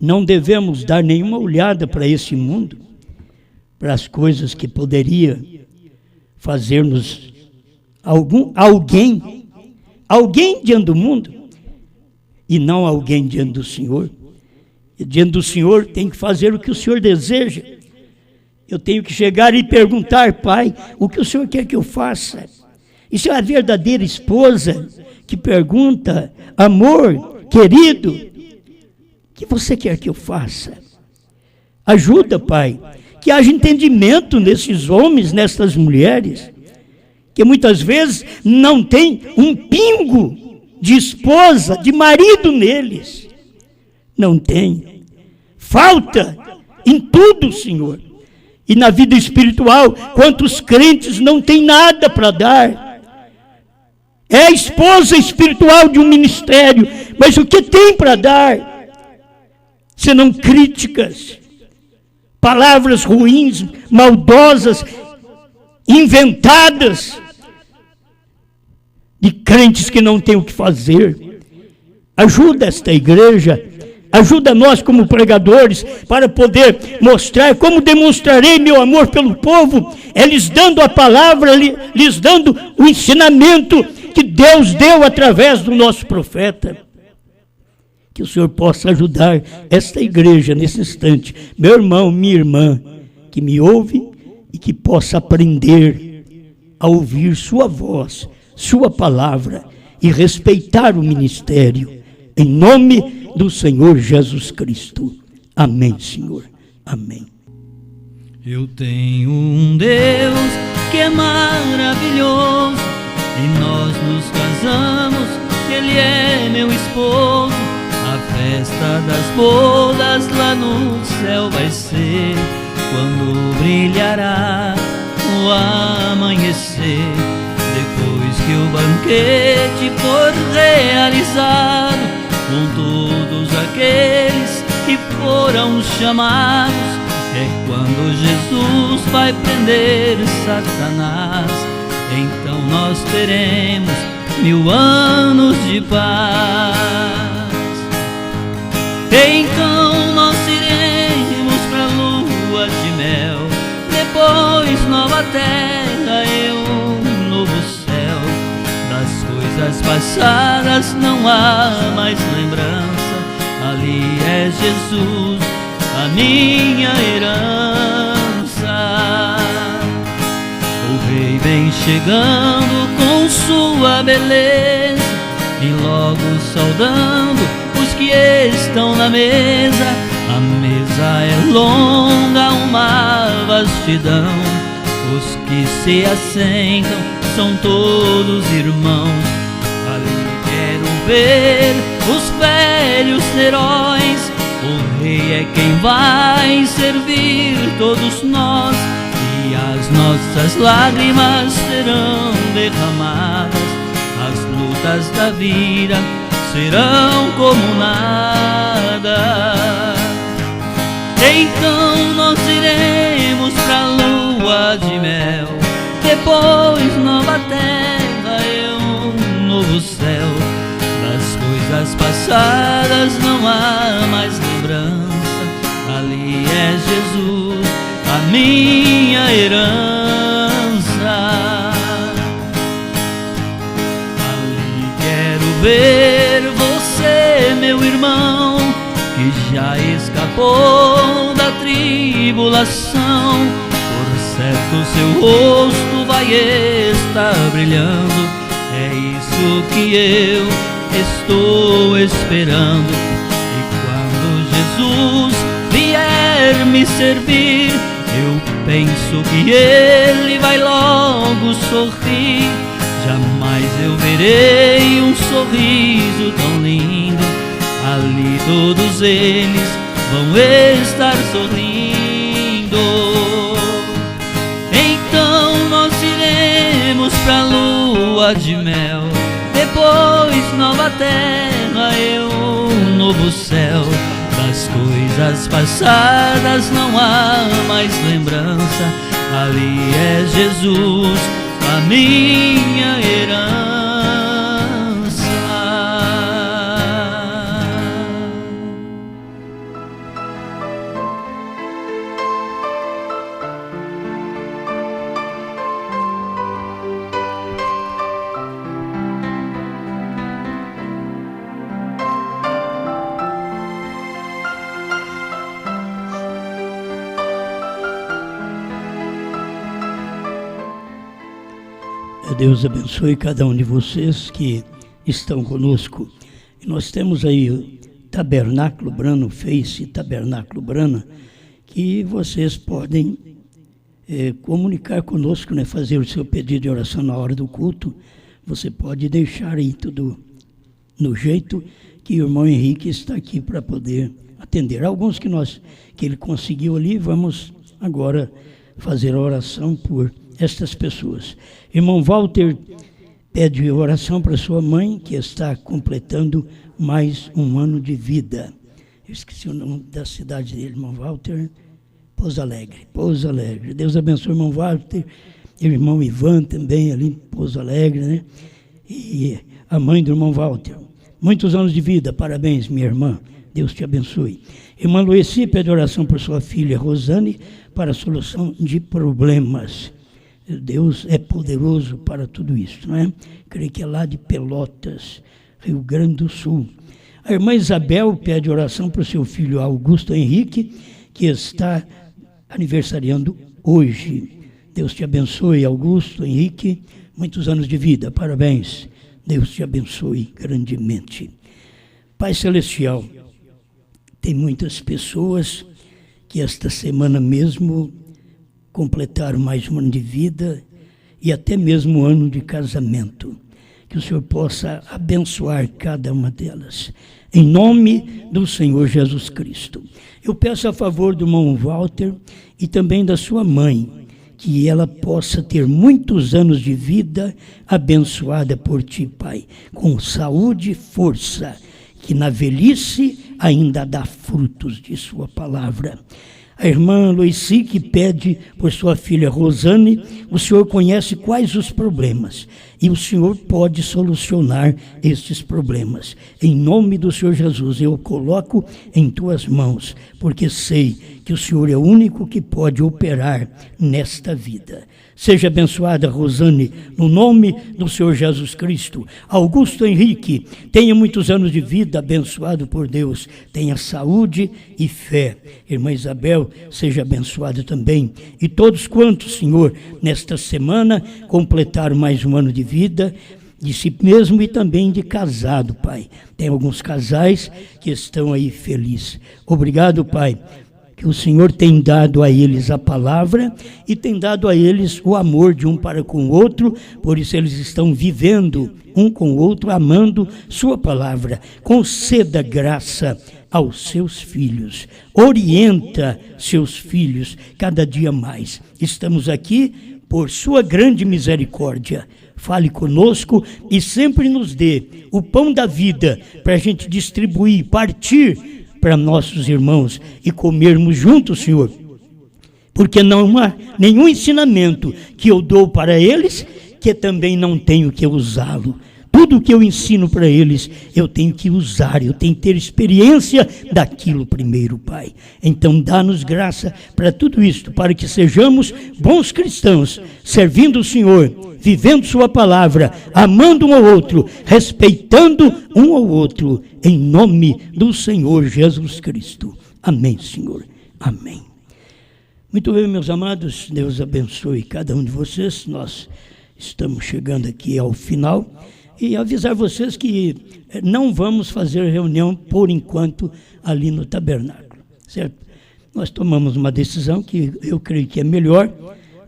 não devemos dar nenhuma olhada para esse mundo, para as coisas que poderia fazer-nos alguém diante do mundo, e não alguém diante do Senhor. E diante do Senhor tem que fazer o que o Senhor deseja. Eu tenho que chegar e perguntar: Pai, o que o Senhor quer que eu faça? Isso é a verdadeira esposa que pergunta: amor, querido, o que você quer que eu faça? Ajuda, Pai, que haja entendimento nesses homens, nessas mulheres, que muitas vezes não tem um pingo de esposa, de marido neles. Não tem. Falta em tudo, Senhor. E na vida espiritual, quantos crentes não têm nada para dar? É a esposa espiritual de um ministério, mas o que tem para dar? Senão críticas, palavras ruins, maldosas, inventadas, de crentes que não têm o que fazer. Ajuda esta igreja, ajuda nós como pregadores, para poder mostrar como demonstrarei meu amor pelo povo, é lhes dando a palavra, lhes dando o ensinamento que Deus deu através do nosso profeta. Que o Senhor possa ajudar esta igreja nesse instante, meu irmão, minha irmã, que me ouve e que possa aprender a ouvir sua voz, sua palavra e respeitar o ministério, em nome do Senhor Jesus Cristo. Amém, Senhor. Amém. Eu tenho um Deus que é maravilhoso, e nós nos casamos, Ele é meu esposo. A festa das bodas lá no céu vai ser quando brilhará o amanhecer. Depois que o banquete for realizado, com todos aqueles que foram chamados, é quando Jesus vai prender Satanás. Então nós teremos 1000 anos de paz. Então nós iremos pra lua de mel, depois nova terra e um novo céu. Das coisas passadas não há mais lembrança, ali é Jesus, a minha herança. O rei vem chegando com sua beleza, e logo saudando os que estão na mesa. A mesa é longa, uma vastidão. Os que se assentam são todos irmãos. Ali quero ver os velhos heróis. O rei é quem vai servir todos nós, e as nossas lágrimas serão derramadas. As lutas da vida serão como nada. Então nós iremos pra lua de mel, depois nova terra e um novo céu. Das coisas passadas não há mais lembrança. Ali é Jesus, a minha herança. Ali quero ver você, meu irmão, que já escapou da tribulação. Por certo seu rosto vai estar brilhando. É isso que eu estou esperando. E quando Jesus vier me servir, eu penso que Ele vai logo sorrir. Jamais eu verei um sorriso tão lindo. Ali todos eles vão estar sorrindo. Então nós iremos pra lua de mel, depois nova terra e um novo céu. Das coisas passadas não há mais lembrança. Ali é Jesus, a minha herança. Deus abençoe cada um de vocês que estão conosco. E nós temos aí o Tabernáculo Brana, o Face Tabernáculo Brana, que vocês podem comunicar conosco, né? Fazer o seu pedido de oração na hora do culto. Você pode deixar aí tudo no jeito que o irmão Henrique está aqui para poder atender. Alguns que ele conseguiu ali, vamos agora fazer a oração por estas pessoas. Irmão Walter pede oração para sua mãe, que está completando mais um ano de vida. Eu esqueci o nome da cidade dele, irmão Walter. Pouso Alegre. Pouso Alegre. Deus abençoe o irmão Walter, irmão Ivan também ali em Pouso Alegre, né? E a mãe do irmão Walter. Muitos anos de vida, parabéns, minha irmã. Deus te abençoe. Irmã Lueci pede oração por sua filha Rosane para a solução de problemas. Deus é poderoso para tudo isso, não é? Creio que é lá de Pelotas, Rio Grande do Sul. A irmã Isabel pede oração para o seu filho Augusto Henrique, que está aniversariando hoje. Deus te abençoe, Augusto Henrique, muitos anos de vida, parabéns. Deus te abençoe grandemente. Pai Celestial, tem muitas pessoas que esta semana mesmo completaram mais um ano de vida e até mesmo um ano de casamento. Que o Senhor possa abençoar cada uma delas. Em nome do Senhor Jesus Cristo. Eu peço a favor do irmão Walter e também da sua mãe, que ela possa ter muitos anos de vida abençoada por Ti, Pai, com saúde e força, que na velhice ainda dá frutos de Sua palavra. A irmã Luici, que pede por sua filha Rosane, o Senhor conhece quais os problemas e o Senhor pode solucionar estes problemas. Em nome do Senhor Jesus, eu coloco em Tuas mãos, porque sei que o Senhor é o único que pode operar nesta vida. Seja abençoada, Rosane, no nome do Senhor Jesus Cristo. Augusto Henrique, tenha muitos anos de vida, abençoado por Deus. Tenha saúde e fé. Irmã Isabel, seja abençoada também. E todos quantos, Senhor, nesta semana, completaram mais um ano de vida, de si mesmo e também de casado, Pai. Tem alguns casais que estão aí felizes. Obrigado, Pai, que o Senhor tem dado a eles a palavra e tem dado a eles o amor de um para com o outro, por isso eles estão vivendo um com o outro, amando sua palavra. Conceda graça aos seus filhos, orienta seus filhos cada dia mais. Estamos aqui por sua grande misericórdia. Fale conosco e sempre nos dê o pão da vida para a gente distribuir, partir para nossos irmãos e comermos juntos, Senhor. Porque não há nenhum ensinamento que eu dou para eles que também não tenho que usá-lo. Tudo que eu ensino para eles, eu tenho que usar, eu tenho que ter experiência daquilo primeiro, Pai. Então, dá-nos graça para tudo isto, para que sejamos bons cristãos, servindo o Senhor, vivendo sua palavra, amando um ao outro, respeitando um ao outro, em nome do Senhor Jesus Cristo. Amém, Senhor. Amém. Muito bem, meus amados, Deus abençoe cada um de vocês. Nós estamos chegando aqui ao final. E avisar vocês que não vamos fazer reunião, por enquanto, ali no tabernáculo, certo? Nós tomamos uma decisão que eu creio que é melhor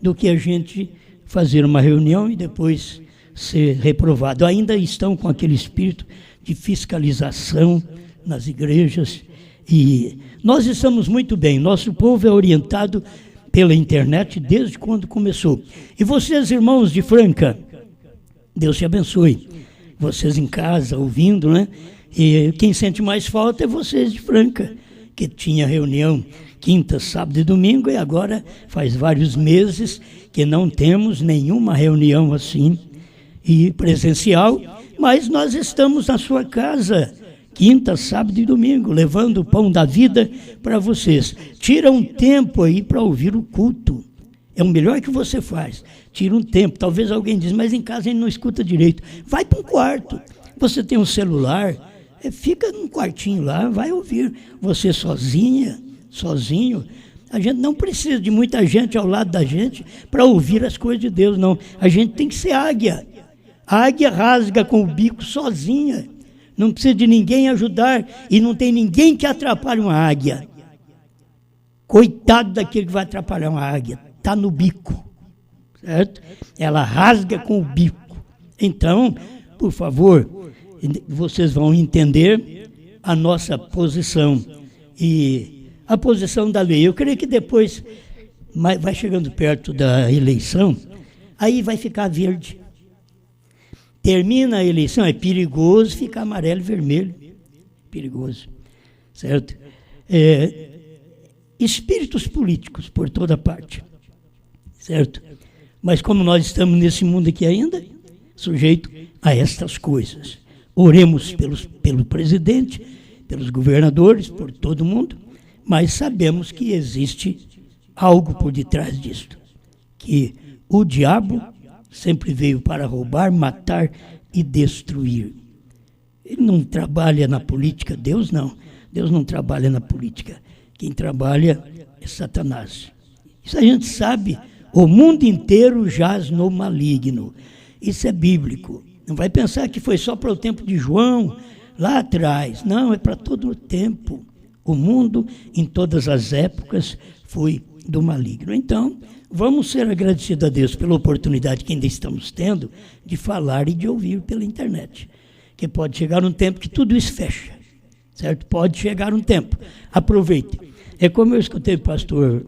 do que a gente fazer uma reunião e depois ser reprovado. Ainda estão com aquele espírito de fiscalização nas igrejas e nós estamos muito bem. Nosso povo é orientado pela internet desde quando começou. E vocês, irmãos de Franca, Deus te abençoe. Vocês em casa, ouvindo, né? E quem sente mais falta é vocês de Franca, que tinha reunião quinta, sábado e domingo, e agora faz vários meses que não temos nenhuma reunião assim, e presencial, mas nós estamos na sua casa, quinta, sábado e domingo, levando o pão da vida para vocês. Tira um tempo aí para ouvir o culto. É o melhor que você faz. Tira um tempo. Talvez alguém diz, mas em casa ele não escuta direito. Vai para um quarto. Você tem um celular, fica num quartinho lá, vai ouvir. Você sozinha, sozinho. A gente não precisa de muita gente ao lado da gente para ouvir as coisas de Deus, não. A gente tem que ser águia. A águia rasga com o bico sozinha. Não precisa de ninguém ajudar e não tem ninguém que atrapalhe uma águia. Coitado daquele que vai atrapalhar uma águia. Está no bico, certo? Ela rasga com o bico. Então, por favor, vocês vão entender a nossa posição e a posição da lei. Eu creio que depois, vai chegando perto da eleição, aí vai ficar verde. Termina a eleição, é perigoso ficar amarelo e vermelho. Perigoso, certo? Espíritos políticos por toda parte. Certo? Mas como nós estamos nesse mundo aqui ainda, sujeito a estas coisas. Oremos pelo presidente, pelos governadores, por todo mundo, mas sabemos que existe algo por detrás disto. Que o diabo sempre veio para roubar, matar e destruir. Ele não trabalha na política, Deus não. Deus não trabalha na política. Quem trabalha é Satanás. Isso a gente sabe. O mundo inteiro jaz no maligno. Isso é bíblico. Não vai pensar que foi só para o tempo de João, lá atrás. Não, é para todo o tempo. O mundo, em todas as épocas, foi do maligno. Então, vamos ser agradecidos a Deus pela oportunidade que ainda estamos tendo de falar e de ouvir pela internet. Que pode chegar um tempo que tudo isso fecha. Certo? Pode chegar um tempo. Aproveite. É como eu escutei o pastor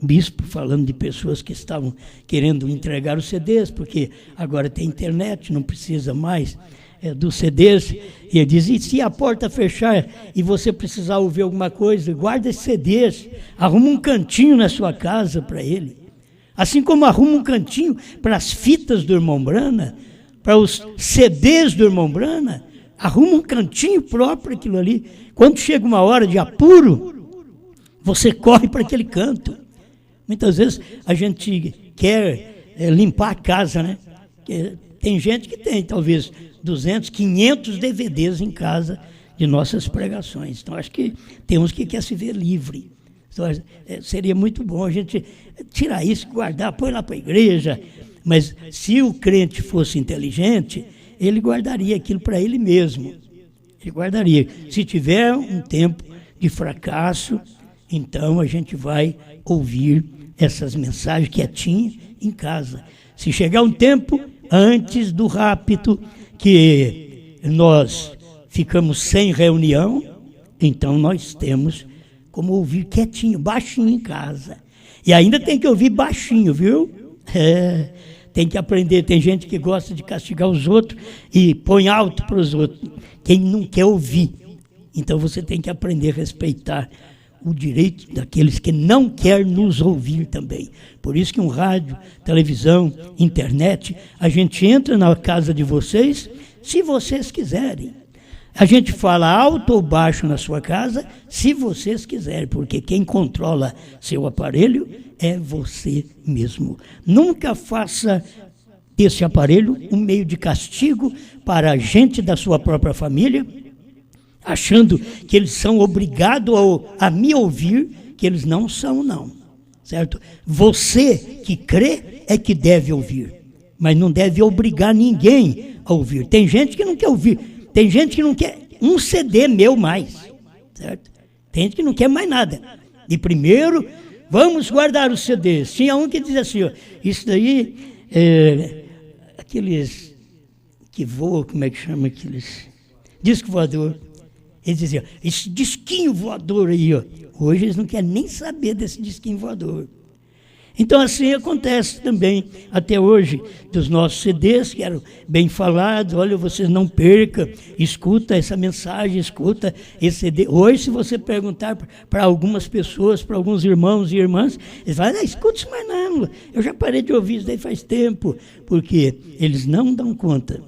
bispo falando de pessoas que estavam querendo entregar os CDs, porque agora tem internet, não precisa mais dos CDs. E ele diz, e se a porta fechar e você precisar ouvir alguma coisa, guarda esses CDs, arruma um cantinho na sua casa para ele. Assim como arruma um cantinho para as fitas do irmão Brana, para os CDs do irmão Brana, arruma um cantinho próprio aquilo ali. Quando chega uma hora de apuro, você corre para aquele canto. Muitas vezes a gente quer limpar a casa, né? Tem gente que tem talvez 200, 500 DVDs em casa de nossas pregações. Então acho que tem uns que quer se ver livre. Então, seria muito bom a gente tirar isso, guardar, põe lá para a igreja. Mas se o crente fosse inteligente, ele guardaria aquilo para ele mesmo. Ele guardaria. Se tiver um tempo de fracasso, então a gente vai ouvir essas mensagens quietinho em casa. Se chegar um tempo antes do rapto, que nós ficamos sem reunião, então nós temos como ouvir quietinho, baixinho em casa. E ainda tem que ouvir baixinho, viu? Tem que aprender. Tem gente que gosta de castigar os outros e põe alto para os outros. Quem não quer ouvir. Então você tem que aprender a respeitar o direito daqueles que não querem nos ouvir também. Por isso que um rádio, televisão, internet, a gente entra na casa de vocês, se vocês quiserem. A gente fala alto ou baixo na sua casa, se vocês quiserem, porque quem controla seu aparelho é você mesmo. Nunca faça desse aparelho um meio de castigo para a gente da sua própria família, achando que eles são obrigados a me ouvir, que eles não são, não. Certo? Você que crê é que deve ouvir, mas não deve obrigar ninguém a ouvir. Tem gente que não quer ouvir, tem gente que não quer um CD meu mais, certo? Tem gente que não quer mais nada. E primeiro, vamos guardar os CDs. Tinha um que dizia assim, ó, isso daí, aqueles que voam, como é que chama aqueles? Disco voador. Eles diziam, esse disquinho voador aí, ó. Hoje eles não querem nem saber desse disquinho voador. Então assim acontece também, até hoje, dos nossos CDs, que eram bem falados, olha, vocês não percam, escuta essa mensagem, escuta esse CD. Hoje, se você perguntar para algumas pessoas, para alguns irmãos e irmãs, eles falam, não, escuta isso mais não, eu já parei de ouvir isso daí faz tempo, porque eles não dão conta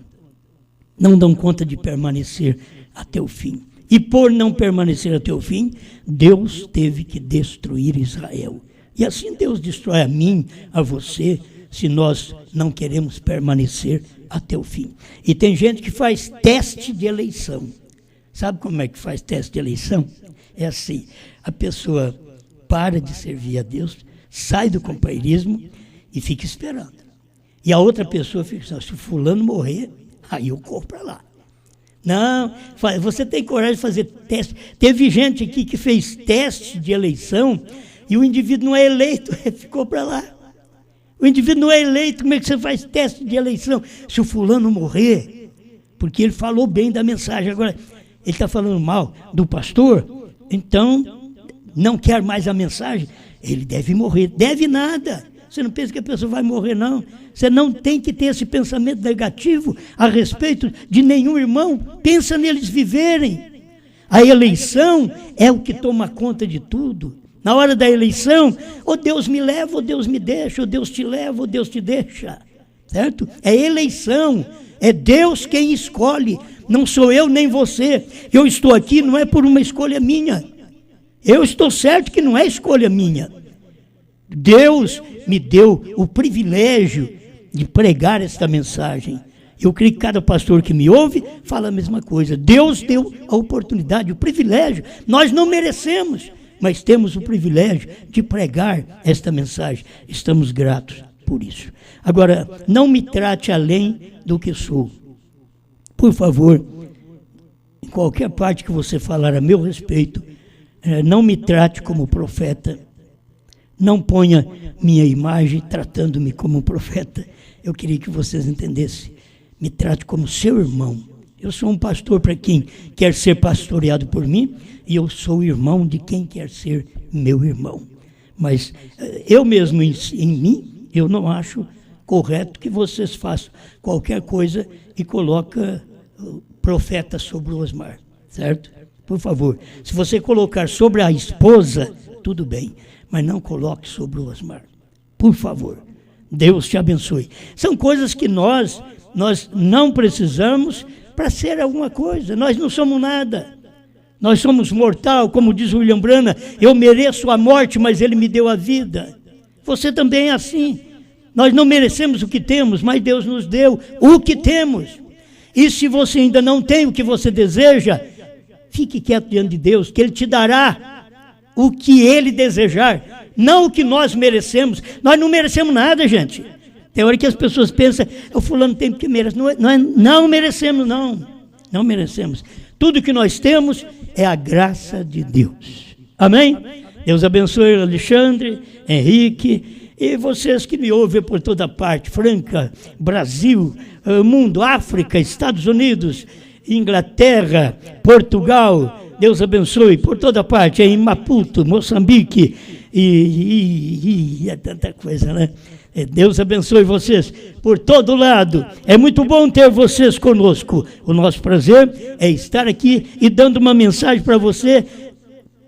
de permanecer até o fim. E por não permanecer até o fim, Deus teve que destruir Israel. E assim Deus destrói a mim, a você, se nós não queremos permanecer até o fim. E tem gente que faz teste de eleição. Sabe como é que faz teste de eleição? É assim, a pessoa para de servir a Deus, sai do companheirismo e fica esperando. E a outra pessoa fica assim, se o fulano morrer, aí eu corro para lá. Não, você tem coragem de fazer teste. Teve gente aqui que fez teste de eleição e o indivíduo não é eleito, ficou para lá. O indivíduo não é eleito, como é que você faz teste de eleição? Se o fulano morrer, porque ele falou bem da mensagem, agora ele está falando mal do pastor, então não quer mais a mensagem, ele deve morrer. Deve nada. Você não pensa que a pessoa vai morrer, não. Você não tem que ter esse pensamento negativo a respeito de nenhum irmão. Pensa neles viverem. A eleição é o que toma conta de tudo. Na hora da eleição, ou Deus me leva, ou Deus me deixa, ou Deus te leva, ou Deus te deixa. Certo? É eleição. É Deus quem escolhe. Não sou eu nem você. Eu estou aqui não é por uma escolha minha. Eu estou certo que não é escolha minha. Deus me deu o privilégio de pregar esta mensagem. Eu creio que cada pastor que me ouve fala a mesma coisa. Deus deu a oportunidade, o privilégio. Nós não merecemos, mas temos o privilégio de pregar esta mensagem. Estamos gratos por isso. Agora, não me trate além do que sou. Por favor, em qualquer parte que você falar a meu respeito, não me trate como profeta. Não ponha minha imagem tratando-me como profeta. Eu queria que vocês entendessem. Me trate como seu irmão. Eu sou um pastor para quem quer ser pastoreado por mim e eu sou irmão de quem quer ser meu irmão. Mas eu mesmo em mim, eu não acho correto que vocês façam qualquer coisa e coloquem profeta sobre o Osmar, certo? Por favor, se você colocar sobre a esposa, tudo bem. Mas não coloque sobre o Osmar. Por favor. Deus te abençoe. São coisas que nós não precisamos para ser alguma coisa. Nós não somos nada. Nós somos mortal, como diz William Branham. Eu mereço a morte, mas ele me deu a vida. Você também é assim. Nós não merecemos o que temos, mas Deus nos deu o que temos. E se você ainda não tem o que você deseja, fique quieto diante de Deus, que Ele te dará o que Ele desejar, não o que nós merecemos. Nós não merecemos nada, gente. Tem hora que as pessoas pensam, o fulano tem que merecer. Não merecemos, não. Não merecemos. Tudo que nós temos é a graça de Deus. Amém? Deus abençoe Alexandre, Henrique e vocês que me ouvem por toda parte. Franca, Brasil, mundo, África, Estados Unidos, Inglaterra, Portugal. Deus abençoe por toda parte. Em Maputo, Moçambique e é tanta coisa, né? Deus abençoe vocês por todo lado. É muito bom ter vocês conosco. O nosso prazer é estar aqui e dando uma mensagem para você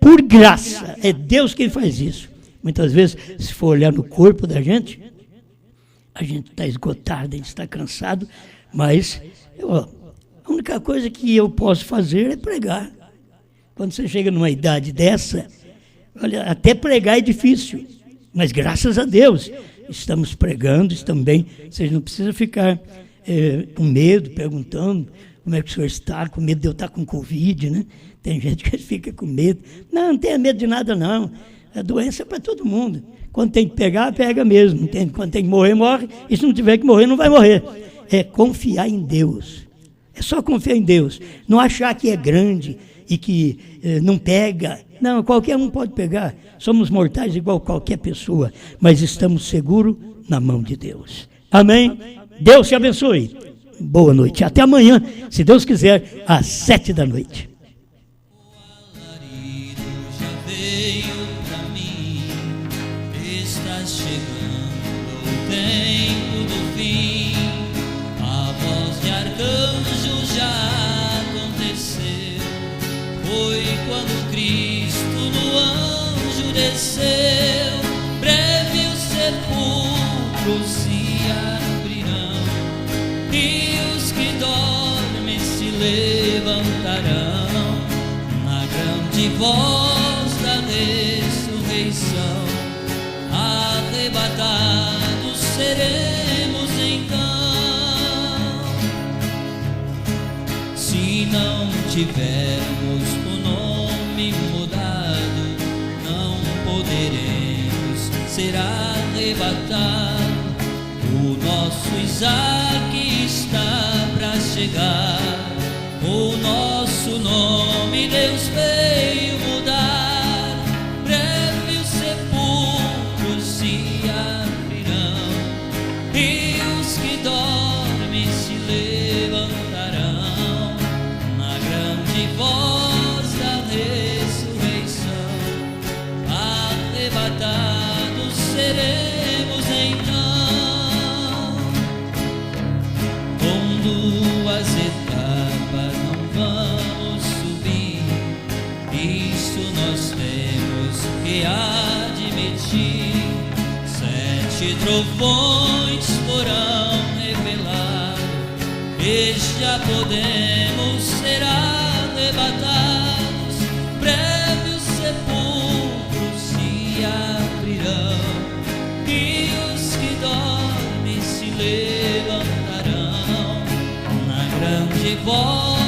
por graça. É Deus quem faz isso. Muitas vezes, se for olhar no corpo da gente, a gente está esgotado, a gente está cansado, mas a única coisa que eu posso fazer é pregar. Quando você chega numa idade dessa, olha, até pregar é difícil, mas graças a Deus estamos pregando, também. Vocês não precisam ficar com medo, perguntando como é que o senhor está, com medo de eu estar com Covid, né? Tem gente que fica com medo. Não tenha medo de nada, não. A doença é para todo mundo. Quando tem que pegar, pega mesmo. Entende? Quando tem que morrer, morre. E se não tiver que morrer, não vai morrer. É confiar em Deus. É só confiar em Deus. Não achar que é grande e que não pega. Não, qualquer um pode pegar. Somos mortais igual qualquer pessoa, mas estamos seguros na mão de Deus. Amém? Deus te abençoe. Boa noite. Até amanhã, se Deus quiser, às 7 da noite. O alarido já veio pra mim. Está chegando o tempo do fim. A voz de arcanjo já aconteceu. Foi quando Cristo no anjo desceu. Breve os sepulcros se abrirão e os que dormem se levantarão na grande voz da ressurreição. Arrebatados seremos então, se não tivermos o nome mudado, não poderemos ser arrebatados. O nosso Isaac está para chegar, o nosso nome Deus veio mudar. Breve os sepulcros se abrirão e os que dormem se levantarão na grande voz da ressurreição. Arrebatados seremos então. Duas etapas não vamos subir, isso nós temos que admitir. 7 trovões foram revelados e já podemos ser arrebatados. Breve os sepulcros se abrirão e os que dormem se levantarão. Grande voz